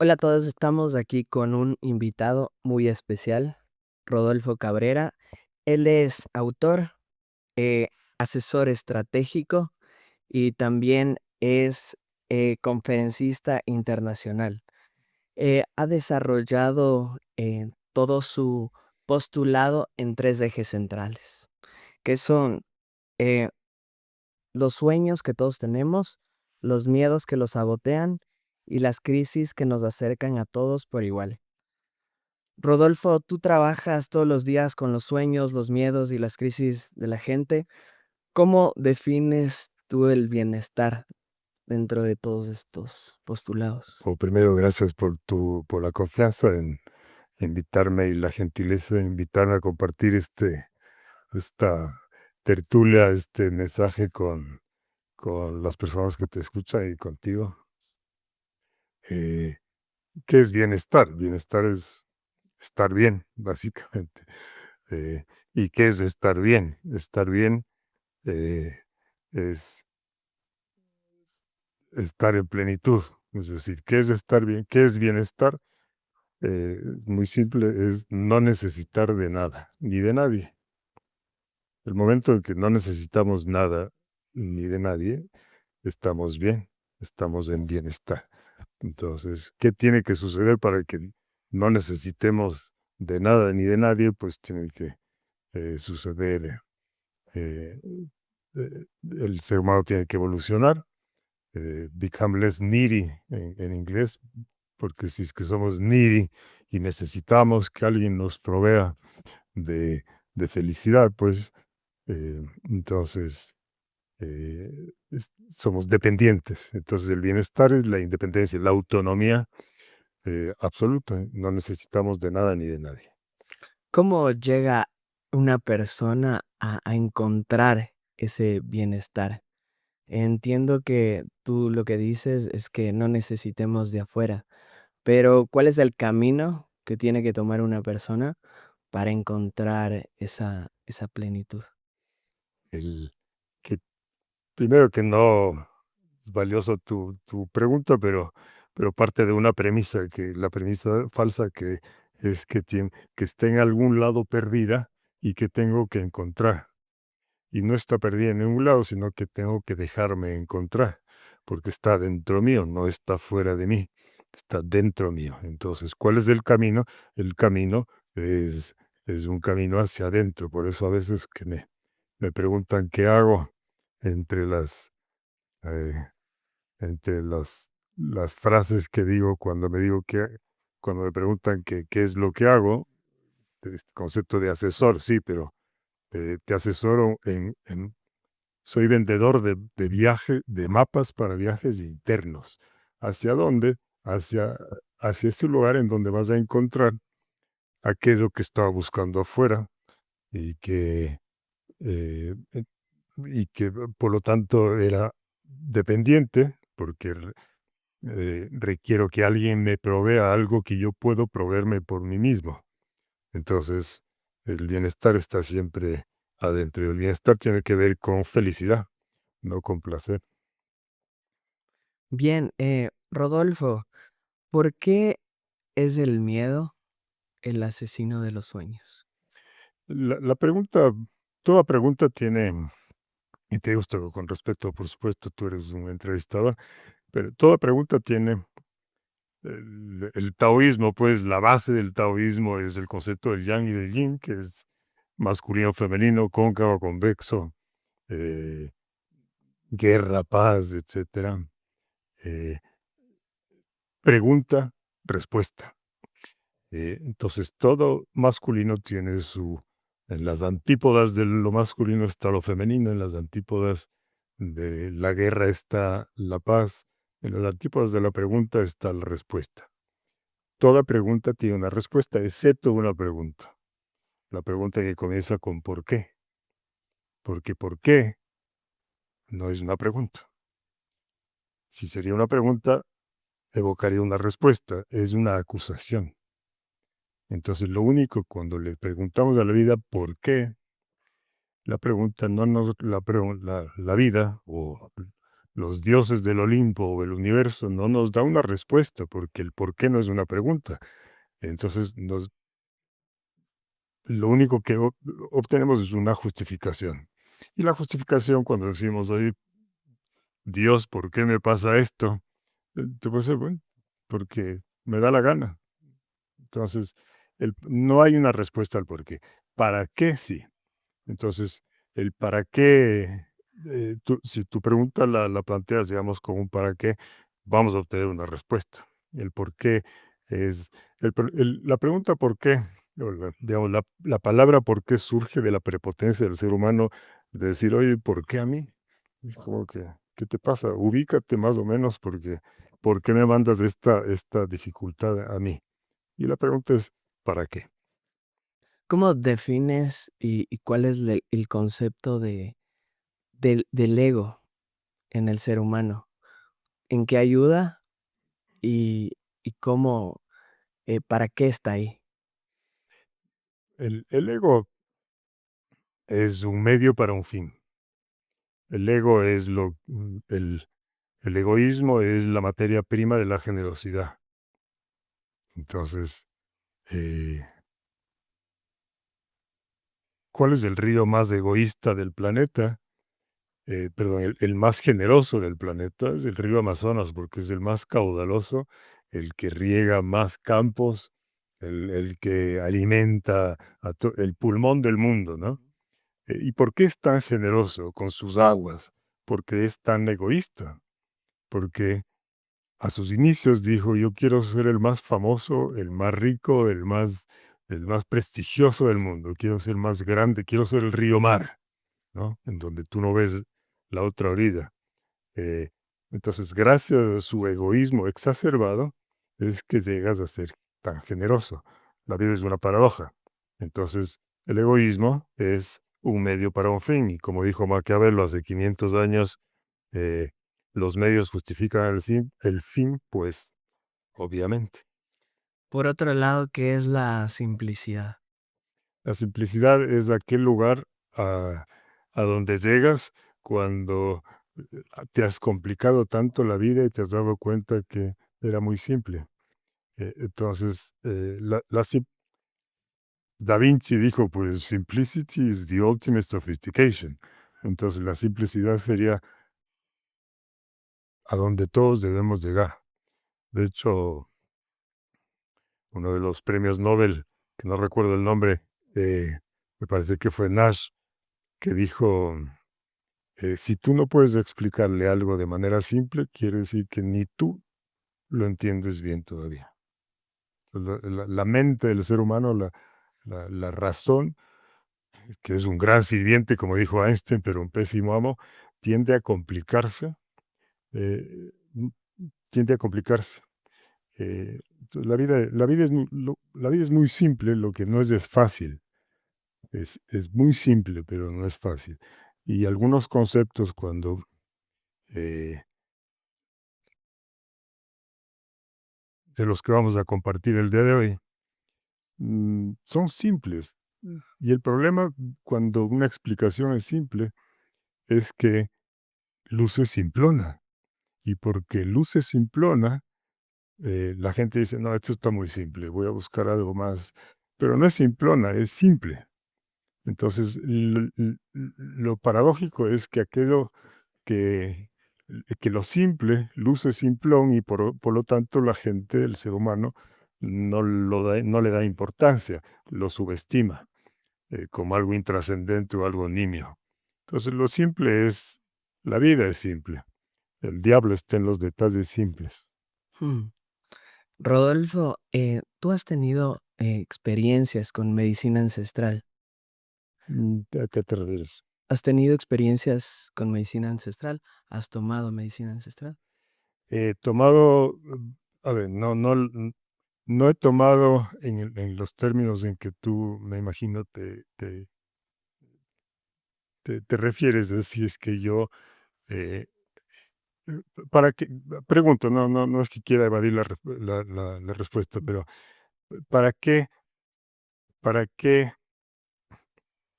Hola a todos, estamos aquí con un invitado muy especial, Rodolfo Cabrera. Él es autor, eh, asesor estratégico y también es conferencista internacional. Ha desarrollado todo su postulado en tres ejes centrales, que son eh, los sueños que todos tenemos, los miedos que los sabotean y las crisis que nos acercan a todos por igual. Rodolfo, tú trabajas todos los días con los sueños, los miedos y las crisis de la gente. ¿Cómo defines tú el bienestar dentro de todos estos postulados? Primero, gracias por la confianza en invitarme y la gentileza de invitarme a compartir esta tertulia, este mensaje con las personas que te escuchan y contigo. Eh, ¿Qué es bienestar? Bienestar es estar bien, básicamente. Eh, ¿Y qué es estar bien? Estar bien eh, es estar en plenitud. Es decir, ¿qué es estar bien? ¿Qué es bienestar? Es muy simple, es no necesitar de nada, ni de nadie. El momento en que no necesitamos nada ni de nadie, estamos bien, estamos en bienestar. Entonces, ¿qué tiene que suceder para que no necesitemos de nada ni de nadie? Pues tiene que suceder, eh, el ser humano tiene que evolucionar, become less needy en inglés, porque si es que somos needy y necesitamos que alguien nos provea de, de felicidad, pues entonces somos dependientes. Entonces el bienestar es la independencia, la autonomía absoluta. No necesitamos de nada ni de nadie. ¿Cómo llega una persona a encontrar ese bienestar? Entiendo que tú lo que dices es que no necesitemos de afuera, pero ¿cuál es el camino que tiene que tomar una persona para encontrar esa plenitud? El, que Primero que no es valioso tu pregunta, pero parte de una premisa, que la premisa falsa que es que esté en algún lado perdida y que tengo que encontrar. Y no está perdida en ningún lado, sino que tengo que dejarme encontrar, porque está dentro mío, no está fuera de mí, está dentro mío. Entonces, ¿cuál es el camino? El camino es un camino hacia adentro. Por eso a veces que me preguntan qué hago entre eh, las frases que digo cuando me preguntan qué es lo que hago, este concepto de asesor, sí, pero te asesoro soy vendedor de viaje, de mapas para viajes internos. ¿Hacia dónde? Hacia ese lugar en donde vas a encontrar aquello que estaba buscando afuera y eh, eh, que por lo tanto era dependiente, porque requiero que alguien me provea algo que yo puedo proveerme por mí mismo. Entonces, el bienestar está siempre adentro y el bienestar tiene que ver con felicidad, no con placer. Bien, Rodolfo, ¿por qué es el miedo el asesino de los sueños? La pregunta, toda pregunta tiene, y te digo esto con respeto, por supuesto, tú eres un entrevistador, pero toda pregunta tiene el taoísmo, pues la base del taoísmo es el concepto del yang y del yin, que es masculino, femenino, cóncavo, convexo, eh, guerra, paz, etcétera. Eh, Pregunta, respuesta. Entonces, todo masculino tiene en las antípodas de lo masculino está lo femenino, en las antípodas de la guerra está la paz, en las antípodas de la pregunta está la respuesta. Toda pregunta tiene una respuesta, excepto una pregunta. La pregunta que comienza con ¿por qué? Porque ¿por qué? No es una pregunta. Si sería una pregunta, evocaría una respuesta, es una acusación. Entonces, lo único cuando le preguntamos a la vida ¿por qué? La pregunta no nos, la vida o los dioses del Olimpo o el universo no nos da una respuesta, porque el por qué no es una pregunta. Entonces, lo único que obtenemos es una justificación. Y la justificación, cuando decimos, oye, Dios, ¿por qué me pasa esto? Te puede ser, bueno, porque me da la gana. Entonces, no hay una respuesta al por qué. ¿Para qué? Sí. Entonces, el para qué, si tu pregunta la planteas, digamos, con un para qué, vamos a obtener una respuesta. El por qué es, la pregunta por qué, digamos, la palabra por qué surge de la prepotencia del ser humano, de decir, oye, ¿por qué a mí? Es como que, ¿qué te pasa? Ubícate más o menos porque, ¿por qué me mandas esta dificultad a mí? Y la pregunta es, ¿para qué? ¿Cómo defines y cuál es el concepto del ego en el ser humano? ¿En qué ayuda y cómo, para qué está ahí? El ego es un medio para un fin. El ego es el egoísmo es la materia prima de la generosidad. Entonces, eh, ¿cuál es el río más egoísta del planeta? Perdón, el más generoso del planeta es el río Amazonas, porque es el más caudaloso, el que riega más campos, el que alimenta el pulmón del mundo, ¿no? ¿Y por qué es tan generoso con sus aguas? Porque es tan egoísta, porque a sus inicios dijo, yo quiero ser el más famoso, el más rico, el más prestigioso del mundo, quiero ser más grande, quiero ser el río Mar, ¿no? En donde tú no ves la otra orilla. Eh, entonces, gracias a su egoísmo exacerbado, es que llegas a ser tan generoso. La vida es una paradoja. Entonces, el egoísmo es un medio para un fin. Y como dijo Maquiavelo hace 500 años, eh, los medios justifican el fin, pues obviamente. Por otro lado, ¿qué es la simplicidad? La simplicidad es aquel lugar a donde llegas cuando te has complicado tanto la vida y te has dado cuenta que era muy simple. Entonces, Da Vinci dijo, pues, simplicity is the ultimate sophistication. Entonces, la simplicidad sería a donde todos debemos llegar. De hecho, uno de los premios Nobel, que no recuerdo el nombre, me parece que fue Nash, que dijo, si tú no puedes explicarle algo de manera simple, quiere decir que ni tú lo entiendes bien todavía. La mente del ser humano, la razón, que es un gran sirviente, como dijo Einstein, pero un pésimo amo, tiende a complicarse, m- tiende a complicarse. Entonces la vida es muy simple, lo que no es fácil. Es muy simple, pero no es fácil. Y algunos conceptos cuando eh, de los que vamos a compartir el día de hoy, son simples. Y el problema cuando una explicación es simple es que luce simplona. Y porque luce simplona, la gente dice, no, esto está muy simple, voy a buscar algo más. Pero no es simplona, es simple. Entonces, lo paradójico es que aquello que, que lo simple luce simplón y por lo tanto la gente, el ser humano, no le da importancia, lo subestima como algo intrascendente o algo nimio. Entonces lo simple es, la vida es simple, el diablo está en los detalles simples. Mm. Rodolfo, ¿tú has tenido experiencias con medicina ancestral? ¿A qué te refieres? ¿Has tenido experiencias con medicina ancestral? ¿Has tomado medicina ancestral? He tomado, a ver, no he tomado en los términos en que tú, me imagino, te refieres, si es que yo, eh, para que, pregunto, no es que quiera evadir la respuesta, pero ¿para qué, para qué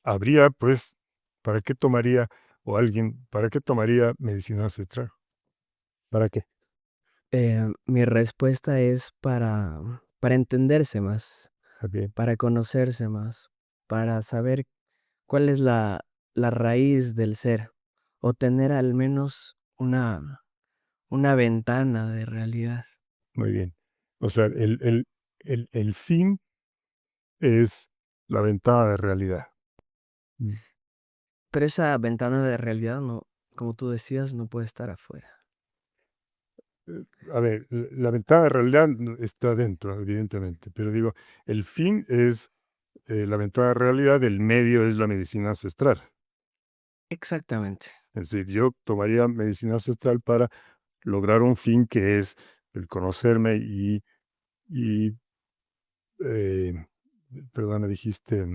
habría, pues, para qué tomaría, o alguien, para qué tomaría medicina ancestral? ¿Para qué? Mi respuesta es para entenderse más, Ok, para conocerse más, para saber cuál es la raíz del ser, o tener al menos una ventana de realidad. muy bien. O sea, el fin es la ventana de realidad. Mm. Pero esa ventana de realidad no, como tú decías, no puede estar afuera. A ver, la ventana de realidad está dentro, evidentemente, pero digo, el fin es la ventana de realidad, el medio es la medicina ancestral. Exactamente. Es decir, yo tomaría medicina ancestral para lograr un fin que es el conocerme y eh, perdona, dijiste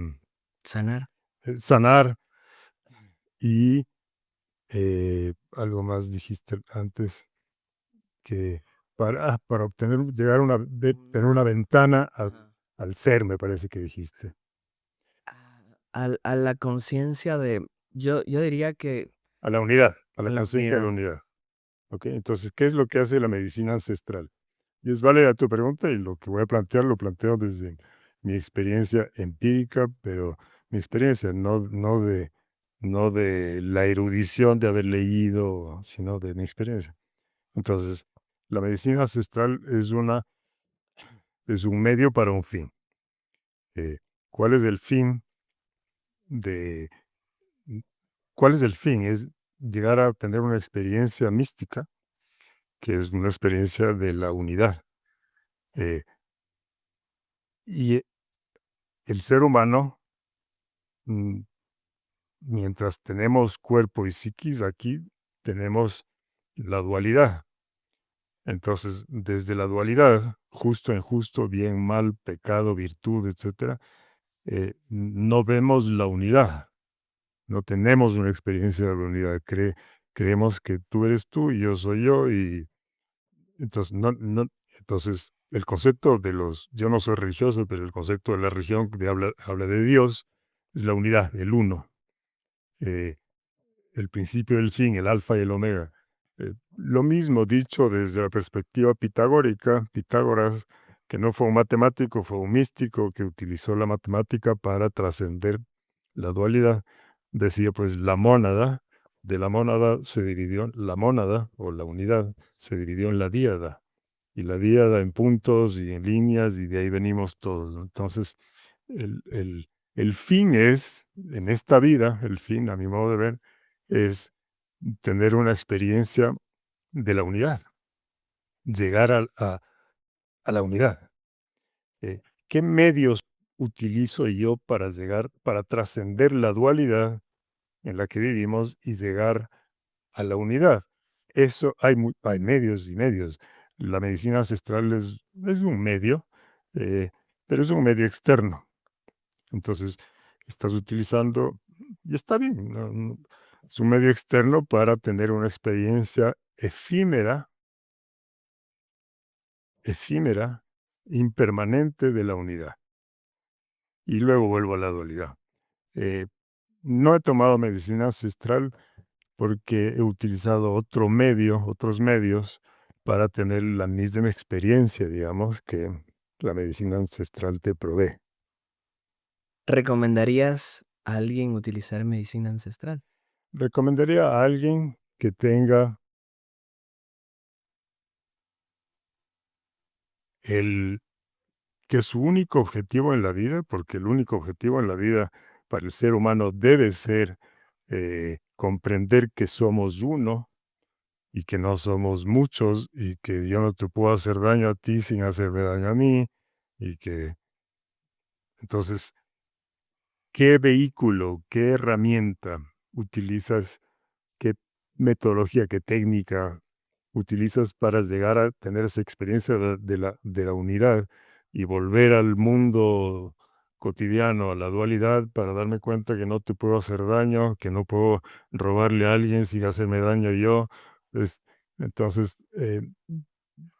Sanar. sanar y algo más dijiste antes que para obtener, llegar a tener una ventana Ajá. al ser, me parece que dijiste, A la conciencia de yo diría que a la unidad, a a la la conciencia de la unidad. unidad. ¿Ok? Entonces, ¿qué es lo que hace la medicina ancestral? Y es válida tu pregunta y lo que voy a plantear lo planteo desde mi experiencia empírica, pero mi experiencia, no de la erudición de haber leído, sino de mi experiencia. Entonces, la medicina ancestral es un medio para un fin. Eh, ¿Cuál es el fin de, cuál es el fin? Es llegar a tener una experiencia mística, que es una experiencia de la unidad. Eh, y el ser humano, mm, mientras tenemos cuerpo y psiquis, aquí tenemos la dualidad. Entonces, desde la dualidad, justo, injusto, bien, mal, pecado, virtud, etcétera, no vemos la unidad, no tenemos una experiencia de la unidad. Creemos que tú eres tú y yo soy yo, y entonces, entonces el concepto de yo no soy religioso, pero el concepto de la religión habla de Dios, es la unidad, el uno. Eh, el principio y el fin, el alfa y el omega. Lo mismo dicho desde la perspectiva pitagórica, Pitágoras, que no fue un matemático, fue un místico que utilizó la matemática para trascender la dualidad, decía pues la mónada, de la mónada se dividió, la mónada o la unidad se dividió en la díada, y la díada en puntos y en líneas, y de ahí venimos todos, ¿no? Entonces, el, el, el fin es, en esta vida, el fin, a mi modo de ver, es tener una experiencia de la unidad, llegar a la unidad. Eh, ¿Qué medios utilizo yo para llegar, para trascender la dualidad en la que vivimos y llegar a la unidad? Eso hay medios y medios. La medicina ancestral es un medio, eh, pero es un medio externo. Entonces, estás utilizando, y está bien, es un medio externo para tener una experiencia efímera, impermanente de la unidad. Y luego vuelvo a la dualidad. Eh, no he tomado medicina ancestral porque he utilizado otros medios para tener la misma experiencia, digamos, que la medicina ancestral te provee. ¿Recomendarías a alguien utilizar medicina ancestral? Recomendaría a alguien que tenga el que su único objetivo en la vida, porque el único objetivo en la vida para el ser humano debe ser comprender que somos uno y que no somos muchos y que yo no te puedo hacer daño a ti sin hacerme daño a mí, y que entonces, ¿qué vehículo, qué herramienta utilizas, qué metodología, qué técnica utilizas para llegar a tener esa experiencia de la unidad y volver al mundo cotidiano, a la dualidad, para darme cuenta que no te puedo hacer daño, que no puedo robarle a alguien sin hacerme daño yo? Es- entonces,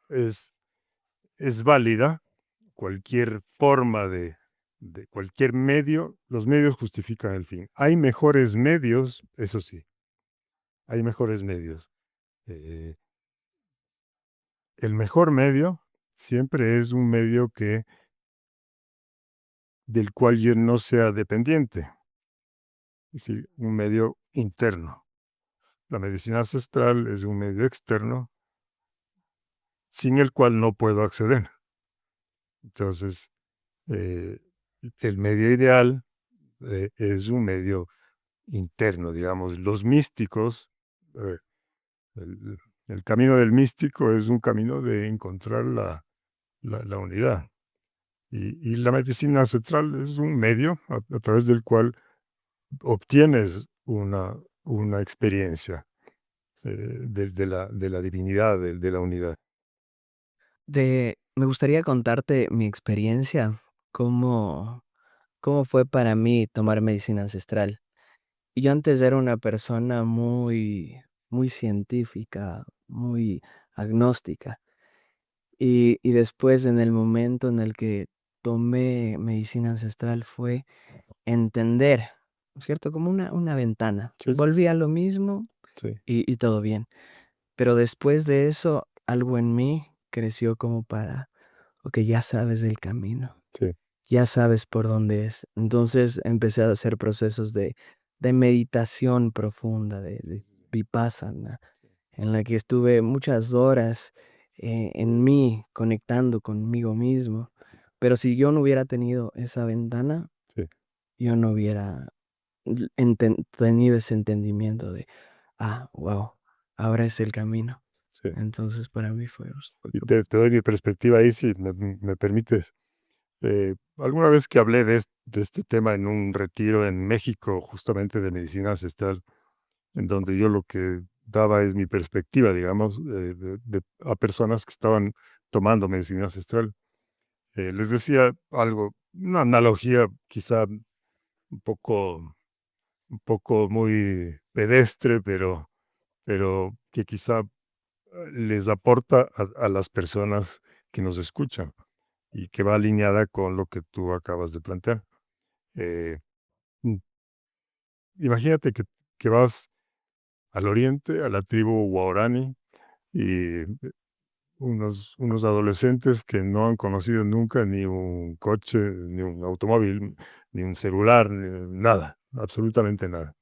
es, es válida cualquier forma de cualquier medio. Los medios justifican el fin. Hay mejores medios, eso sí, hay mejores medios. Eh, el mejor medio siempre es un medio del cual yo no sea dependiente, es decir, un medio interno. La medicina ancestral es un medio externo sin el cual no puedo acceder. Entonces, eh, el medio ideal es un medio interno, digamos. Los místicos, eh, el, el camino del místico es un camino de encontrar la unidad. Y la medicina ancestral es un medio a través del cual obtienes una experiencia de la divinidad, de la unidad. Me gustaría contarte mi experiencia, cómo fue para mí tomar medicina ancestral. Yo antes era una persona muy científica, muy agnóstica. Y después, en el momento en el que tomé medicina ancestral, fue entender, ¿no es cierto? Como una ventana. Sí, sí, Volví a lo mismo sí, y todo bien. Pero después de eso, algo en mí creció como para, okey, ya sabes del camino, sí, ya sabes por dónde es. Entonces, empecé a hacer procesos de meditación profunda, de vipassana, en la que estuve muchas horas, en mí, conectando conmigo mismo. Pero si yo no hubiera tenido esa ventana, sí, yo no hubiera tenido ese entendimiento de, wow, ahora es el camino. sí. Entonces, para mí fue Y te doy mi perspectiva ahí, si me permites. Alguna vez que hablé de este tema en un retiro en México, justamente de medicina ancestral, en donde yo lo que daba es mi perspectiva, digamos, a personas que estaban tomando medicina ancestral. Les decía algo, una analogía quizá un poco, un poco muy pedestre, pero que quizá les aporta a las personas que nos escuchan y que va alineada con lo que tú acabas de plantear. Eh, mm, Imagínate que vas al oriente, a la tribu Guarani, y unos adolescentes que no han conocido nunca ni un coche, ni un automóvil, ni un celular, nada, absolutamente nada.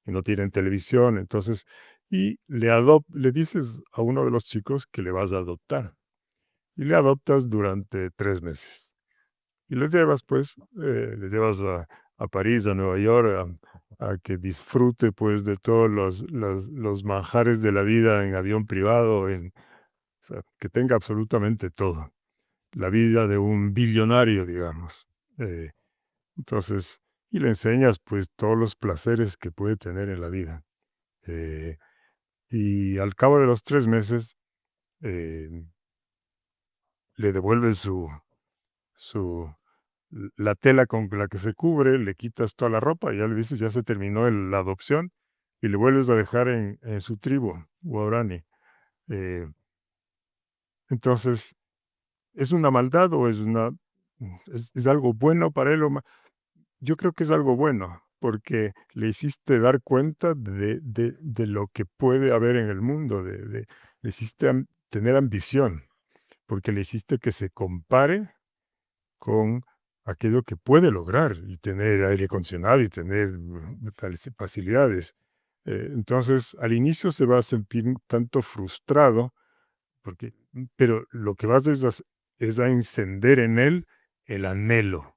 Y no tienen televisión, entonces, y le dices a uno de los chicos que le vas a adoptar, y le adoptas durante 3 meses. Y les llevas, pues, les llevas a París, a Nueva York, a que disfrute, pues, de todos los manjares de la vida en avión privado, o sea, que tenga absolutamente todo. La vida de un billonario, digamos. Eh, entonces, y le enseñas, pues, todos los placeres que puede tener en la vida. Eh, y al cabo de los 3 meses, eh, le devuelves su, la tela con la que se cubre, le quitas toda la ropa y ya le dices, ya se terminó la adopción y le vuelves a dejar en su tribu, Guarani. Eh, entonces, ¿es una maldad o es algo bueno para él? Yo creo que es algo bueno, porque le hiciste dar cuenta de lo que puede haber en el mundo, le hiciste tener ambición, porque le hiciste que se compare con aquello que puede lograr y tener aire acondicionado y tener tales facilidades. Entonces, al inicio se va a sentir un tanto frustrado, pero lo que vas es a encender en él el anhelo,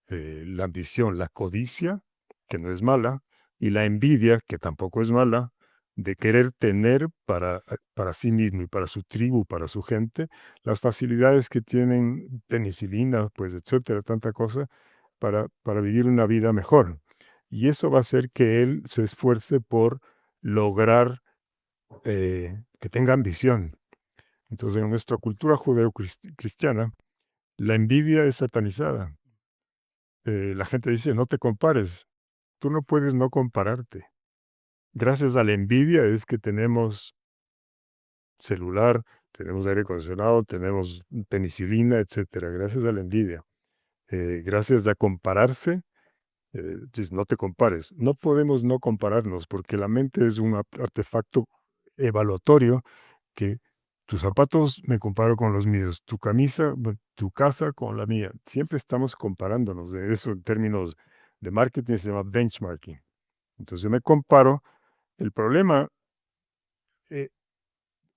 la ambición, la codicia, que no es mala, y la envidia, que tampoco es mala, de querer tener para sí mismo y para su tribu, para su gente, las facilidades que tienen penicilina, pues, etcétera, tanta cosa, para vivir una vida mejor. Y eso va a hacer que él se esfuerce por lograr que tenga ambición. Entonces, en nuestra cultura judeo-cristiana, la envidia es satanizada. La gente dice, no te compares. Tú no puedes no compararte. Gracias a la envidia es que tenemos celular, tenemos aire acondicionado, tenemos penicilina, etcétera. Gracias a la envidia. Gracias a compararse, dices, no te compares. No podemos no compararnos porque la mente es un artefacto evaluatorio que tus zapatos me comparo con los míos, tu camisa, tu casa con la mía. Siempre estamos comparándonos. De eso en términos de marketing se llama benchmarking. Entonces yo me comparo. El problema, eh,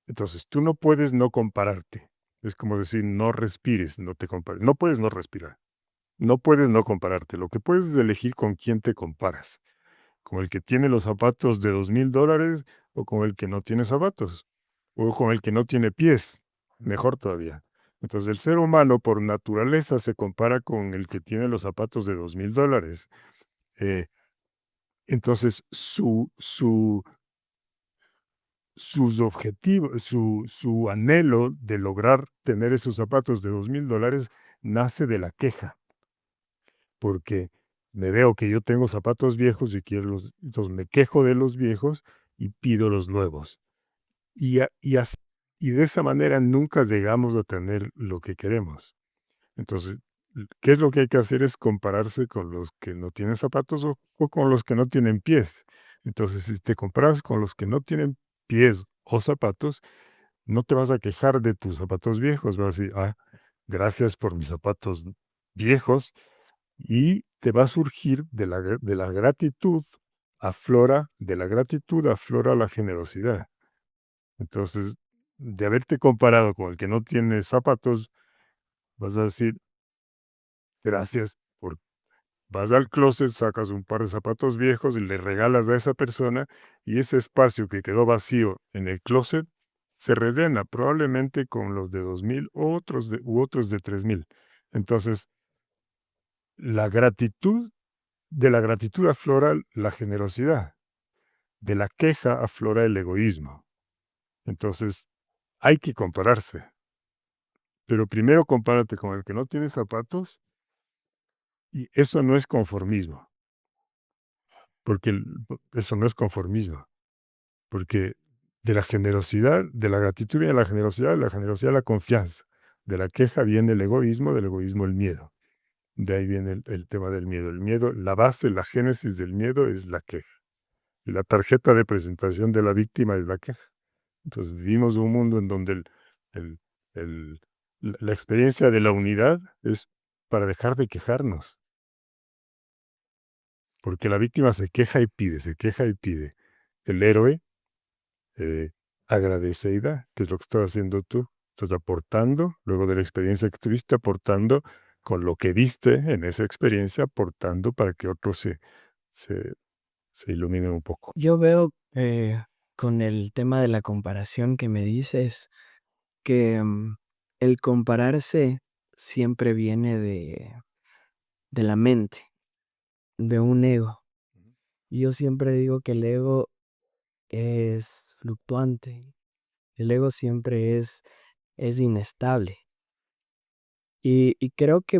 entonces tú no puedes no compararte. Es como decir, no respires, no te compares. No puedes no respirar. No puedes no compararte. Lo que puedes es elegir con quién te comparas. Con el que tiene los zapatos de $2,000 o con el que no tiene zapatos. O con el que no tiene pies. Mejor todavía. Entonces el ser humano por naturaleza se compara con el que tiene los zapatos de $2,000. Eh, entonces sus objetivos, su anhelo de lograr tener esos zapatos de $2,000 nace de la queja, porque me veo que yo tengo zapatos viejos y quiero entonces me quejo de los viejos y pido los nuevos. Y de esa manera nunca llegamos a tener lo que queremos. Entonces, ¿qué es lo que hay que hacer? Es compararse con los que no tienen zapatos o con los que no tienen pies. Entonces, si te comparas con los que no tienen pies o zapatos, no te vas a quejar de tus zapatos viejos. Vas a decir, gracias por mis zapatos viejos. Y te va a surgir de la gratitud, de la gratitud aflora la generosidad. Entonces, de haberte comparado con el que no tiene zapatos, vas a decir, gracias por... Vas al closet, sacas un par de zapatos viejos y le regalas a esa persona y ese espacio que quedó vacío en el closet se rellena probablemente con los de 2,000 u otros de 3,000. Entonces, la gratitud, de la gratitud aflora la generosidad, de la queja aflora el egoísmo. Entonces, hay que compararse. Pero primero compárate con el que no tiene zapatos y eso no es conformismo, porque eso no es conformismo, porque de la gratitud viene la generosidad la confianza, de la queja viene el egoísmo, del egoísmo el miedo. De ahí viene el tema del miedo. El miedo, la base, la génesis del miedo es la queja. Y la tarjeta de presentación de la víctima es la queja. Entonces vivimos un mundo en donde el- el- la experiencia de la unidad es para dejar de quejarnos. Porque la víctima se queja y pide, se queja y pide. El héroe agradece y da, que es lo que estás haciendo tú. Estás aportando, luego de la experiencia que tuviste, aportando con lo que viste en esa experiencia, aportando para que otros se, se iluminen un poco. Yo veo con el tema de la comparación que me dices que el compararse siempre viene de la mente, de un ego. Y yo siempre digo que el ego es fluctuante, el ego siempre es inestable. Y creo que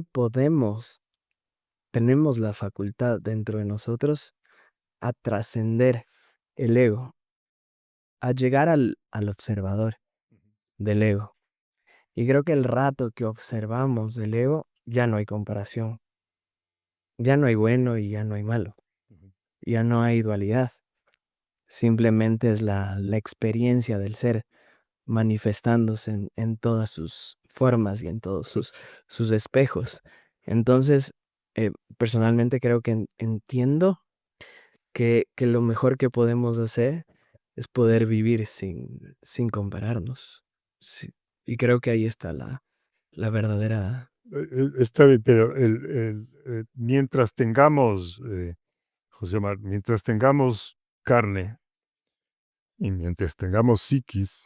tenemos la facultad dentro de nosotros a trascender el ego, a llegar al observador del ego. Y creo que el rato que observamos el ego, ya no hay comparación, ya no hay bueno y ya no hay malo, ya no hay dualidad. Simplemente es la experiencia del ser manifestándose en todas sus formas y en todos sus espejos. Entonces, personalmente creo que entiendo que lo mejor que podemos hacer es poder vivir sin compararnos. Sí. Y creo que ahí está la verdadera... Está bien, pero mientras tengamos, José Omar, mientras tengamos carne y mientras tengamos psiquis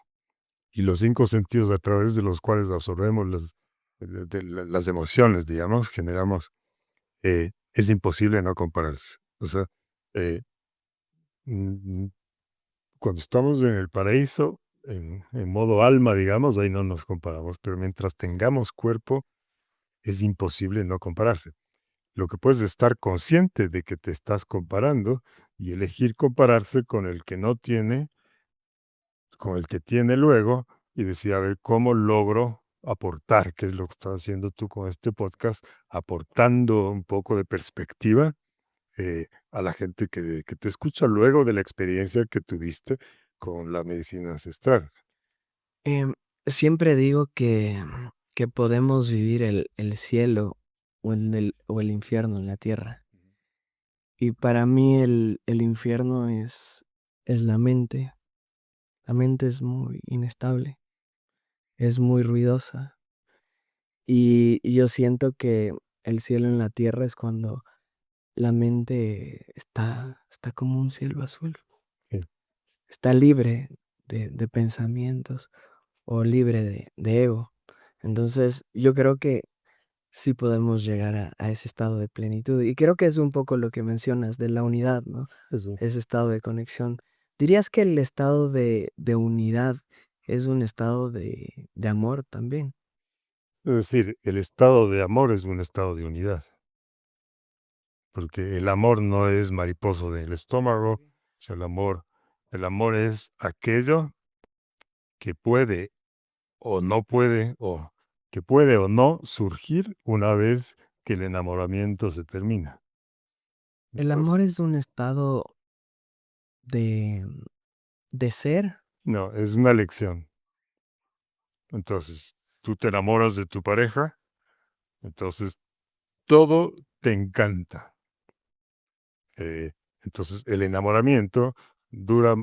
y los 5 sentidos a través de los cuales absorbemos las emociones, digamos, generamos, es imposible no compararse. O sea, eh, mm, cuando estamos en el paraíso, en modo alma, digamos, ahí no nos comparamos, pero mientras tengamos cuerpo, es imposible no compararse. Lo que puedes estar consciente de que te estás comparando y elegir compararse con el que no tiene, con el que tiene luego, y decir, a ver, ¿cómo logro aportar? ¿Qué es lo que estás haciendo tú con este podcast? Aportando un poco de perspectiva a la gente que te escucha luego de la experiencia que tuviste con la medicina ancestral. Siempre digo que podemos vivir el cielo o el infierno en la tierra. Y para mí el infierno es la mente. La mente es muy inestable, es muy ruidosa. Y yo siento que el cielo en la tierra es cuando la mente está como un cielo azul, Sí. está libre de pensamientos o libre de ego. Entonces, yo creo que sí podemos llegar a ese estado de plenitud. Y creo que es un poco lo que mencionas de la unidad, ¿no? Eso. Ese estado de conexión. ¿Dirías que el estado de unidad es un estado de amor también? Es decir, el estado de amor es un estado de unidad, porque el amor no es mariposo del estómago, o sea, el amor es aquello que puede o no puede, o que puede o no surgir una vez que el enamoramiento se termina. ¿El amor es Entonces, un estado de de ser? no, es una lección. Entonces, tú te enamoras de tu pareja, entonces todo te encanta. Eh, entonces, el enamoramiento dura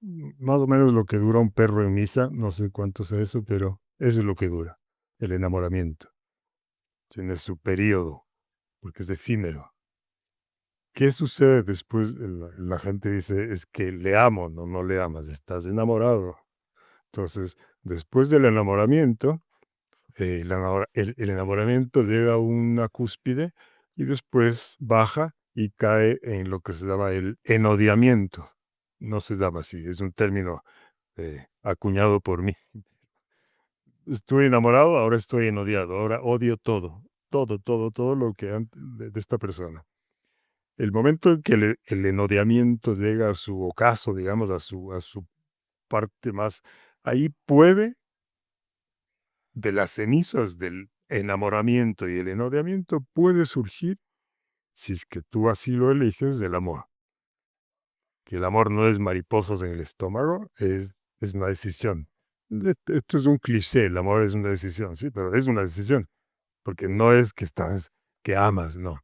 más o menos lo que dura un perro en misa, no sé cuánto sea eso, pero eso es lo que dura, el enamoramiento. Tiene su periodo, porque es efímero. ¿Qué sucede después? La gente dice, es que le amo, no, no le amas, estás enamorado. Entonces, después del enamoramiento, el enamoramiento llega a una cúspide y después baja y cae en lo que se llama el enodiamiento. No se llama así, es un término acuñado por mí. Estuve enamorado, ahora estoy enodiado, ahora odio todo, todo, todo, todo lo que de esta persona. El momento en que el enodiamiento llega a su ocaso, digamos, a su parte más, ahí puede, de las cenizas del enamoramiento y el enodiamiento, puede surgir, si es que tú así lo eliges, el amor. Que el amor no es mariposas en el estómago, es una decisión. Esto es un cliché, el amor es una decisión, sí, pero es una decisión, porque no es que estás, que amas, no.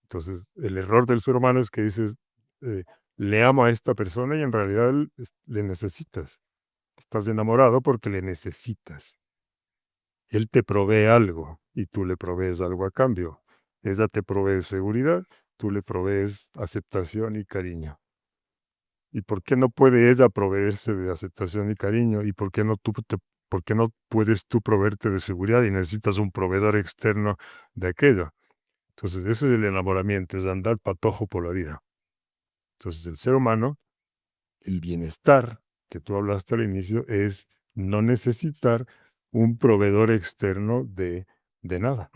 Entonces, el error del ser humano es que dices, eh, le amo a esta persona y en realidad le necesitas. Estás enamorado porque le necesitas. Él te provee algo y tú le provees algo a cambio. Ella te provee seguridad, tú le provees aceptación y cariño. ¿Y por qué no puede ella proveerse de aceptación y cariño? ¿Y por qué no puedes tú proveerte de seguridad y necesitas un proveedor externo de aquello? Entonces, eso es el enamoramiento, es andar patojo por la vida. Entonces, el ser humano, el bienestar que tú hablaste al inicio, es no necesitar un proveedor externo de nada.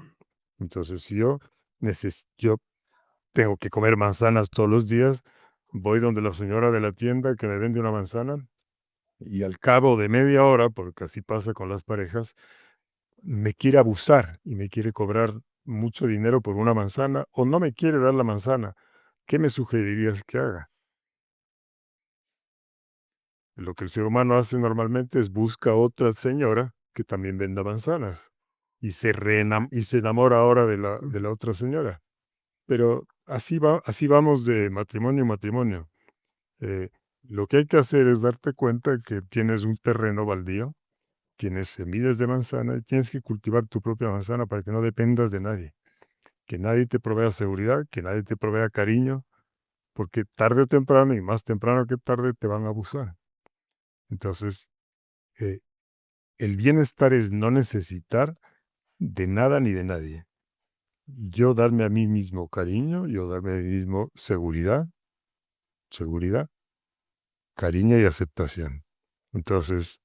Entonces, si yo tengo que comer manzanas todos los días, voy donde la señora de la tienda que me vende una manzana y al cabo de media hora, porque así pasa con las parejas, me quiere abusar y me quiere cobrar mucho dinero por una manzana o no me quiere dar la manzana. ¿Qué me sugerirías que haga? Lo que el ser humano hace normalmente es busca otra señora que también venda manzanas y se enamora ahora de la otra señora. Pero así vamos de matrimonio en matrimonio. Eh, lo que hay que hacer es darte cuenta que tienes un terreno baldío, tienes semillas de manzana y tienes que cultivar tu propia manzana para que no dependas de nadie. Que nadie te provea seguridad, que nadie te provea cariño, porque tarde o temprano, y más temprano que tarde, te van a abusar. Entonces, eh, el bienestar es no necesitar de nada ni de nadie. Yo darme a mí mismo cariño, yo darme a mí mismo seguridad, cariño y aceptación. Entonces,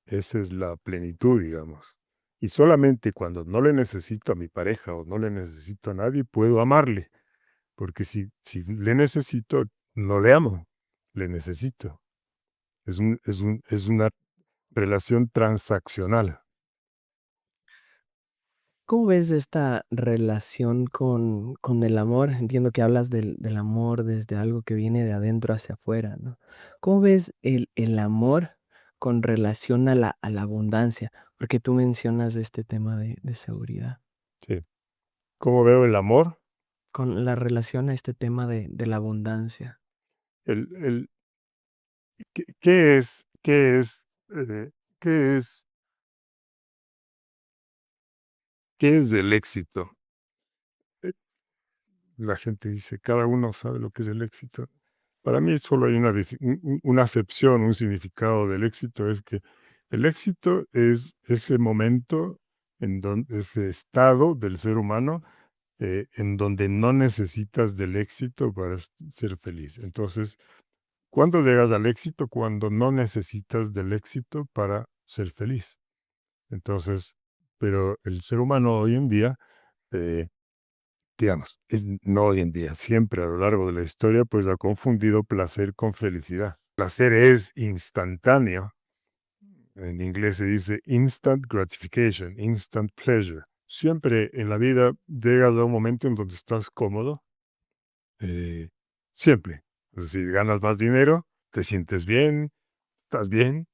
esa es la plenitud, digamos. Y solamente cuando no le necesito a mi pareja o no le necesito a nadie, puedo amarle. Porque si le necesito, no le amo, le necesito. Es una relación transaccional. ¿Cómo ves esta relación con el amor? Entiendo que hablas del amor desde algo que viene de adentro hacia afuera, ¿no? ¿Cómo ves el amor con relación a la abundancia, porque tú mencionas este tema de seguridad. Sí. ¿Cómo veo el amor? Con la relación a este tema de la abundancia. El eh, qué es qué es el éxito? Eh, la gente dice, cada uno sabe lo que es el éxito. Para mí solo hay una acepción, un significado del éxito, es que el éxito es ese momento, ese estado del ser humano en donde no necesitas del éxito para ser feliz. Entonces, ¿cuándo llegas al éxito? Cuando no necesitas del éxito para ser feliz. Entonces, pero el ser humano hoy en día, eh, digamos, no hoy en día, siempre a lo largo de la historia, pues ha confundido placer con felicidad. Placer es instantáneo. En inglés se dice instant gratification, instant pleasure. Siempre en la vida llegas a un momento en donde estás cómodo, eh, siempre. Es decir, ganas más dinero, te sientes bien, estás bien,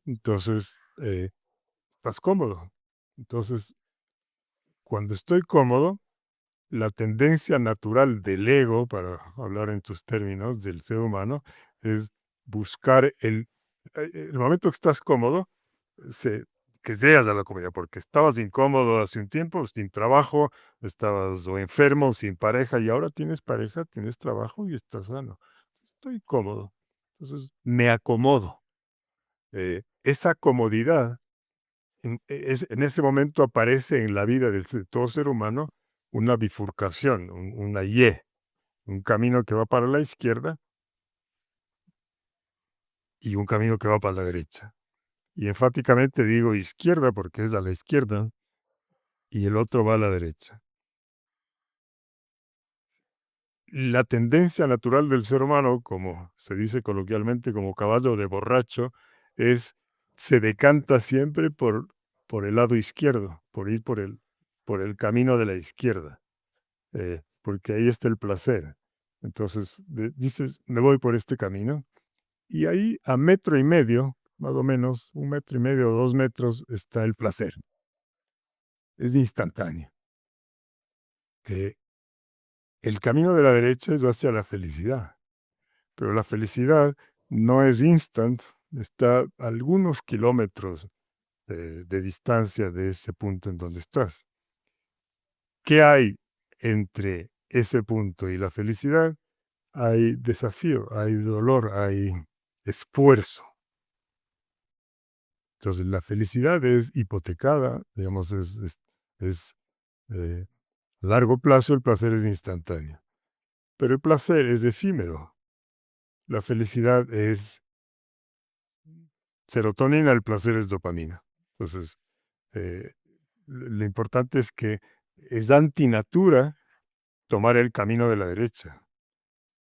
entonces estás cómodo. Entonces, cuando estoy cómodo, la tendencia natural del ego, para hablar en tus términos, del ser humano, es buscar el momento que estás cómodo, se, que llegas a la comodidad, porque estabas incómodo hace un tiempo, sin trabajo, estabas o enfermo, sin pareja, y ahora tienes pareja, tienes trabajo y estás sano. Estoy cómodo. Entonces me acomodo. Esa comodidad, en ese momento aparece en la vida de todo ser humano una bifurcación, una Y, un camino que va para la izquierda y un camino que va para la derecha. Y enfáticamente digo izquierda porque es a la izquierda y el otro va a la derecha. La tendencia natural del ser humano, como se dice coloquialmente, como caballo de borracho, se decanta siempre por el lado izquierdo, por ir por el camino de la izquierda, porque ahí está el placer. Entonces dices, me voy por este camino, y ahí a metro y medio, más o menos, 1,5 metros o 2 metros, está el placer. Es instantáneo. Que el camino de la derecha es hacia la felicidad. Pero la felicidad no es instant, está a algunos kilómetros de distancia de ese punto en donde estás. ¿Qué hay entre ese punto y la felicidad? Hay desafío, hay dolor, hay esfuerzo. Entonces la felicidad es hipotecada, digamos, es, eh, a largo plazo, el placer es instantáneo. Pero el placer es efímero. La felicidad es serotonina, el placer es dopamina. Entonces, eh, lo importante es que es antinatura tomar el camino de la derecha.